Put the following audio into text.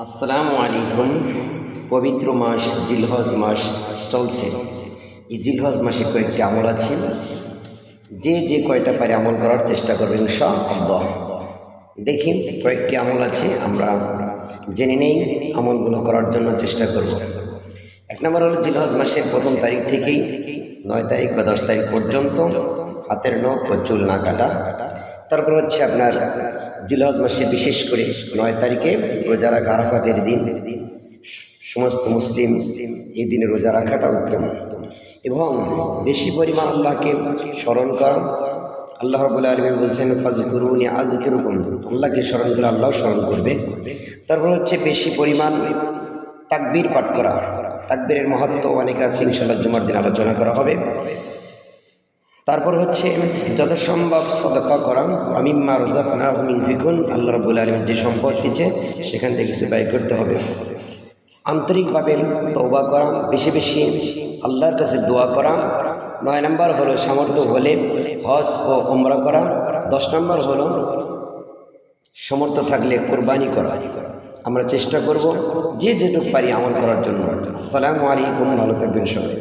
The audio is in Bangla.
আসসালামু আলাইকুম। পবিত্র মাস জিলহজ মাস চলছে। এই জিলহজ মাসে কয়েকটি আমল আছে, যে কয়টা পারে আমল করার চেষ্টা করবেন ইনশাআল্লাহ। দেখি কয়েকটি আমল আছে, আমরা জেনে নেই, আমলগুলো করার জন্য চেষ্টা করব। এক নম্বর হলো জিলহজ মাসের প্রথম তারিখ থেকেই 9 তারিখ বা 10 তারিখ পর্যন্ত হাতের নখ ও চুল না কাটা। তারপর হচ্ছে আপনার জিলহজ মাসে বিশেষ করে 9 তারিখে রোজা রাখা, আরাফাতের দিন। সমস্ত মুসলিম এই দিনে রোজা রাখাটা উত্তম এবং বেশি পরিমাণ আল্লাহকে স্মরণ করা। আল্লাহ রাব্বুল আলামিন বলছেন ফাযকুরুনি আযকিরুকুম, আল্লাহকে স্মরণ করে আল্লাহ স্মরণ করবে। তারপর হচ্ছে বেশি পরিমাণ তাকবীর পাঠ করা। তাকবীরের মহত্ব অনেক আছে, ইনশাআল্লাহ জুমার দিন আলোচনা করা হবে। তারপর হচ্ছে যথাসম্ভব সাদাকা করা। মিম্মা রাযাকনাহুম ইউনফিকুন, আল্লাহ রাব্বুল আলামিন যে সম্পদ দিয়েছে সেখান থেকে কিছু ব্যয় করতে হবে। আন্তরিকভাবে তওবা করা, বেশি বেশি আল্লাহর কাছে দোয়া করা। 9 নম্বর হলো সামর্থ্য হলে হজ ও উমরা করা। 10 নম্বর হলো সামর্থ্য থাকলে কোরবানি করা। আমরা চেষ্টা করব যে যেটুকু পারি আমল করার জন্য। আসসালামু আলাইকুম, ভালো থাকবেন সবাই।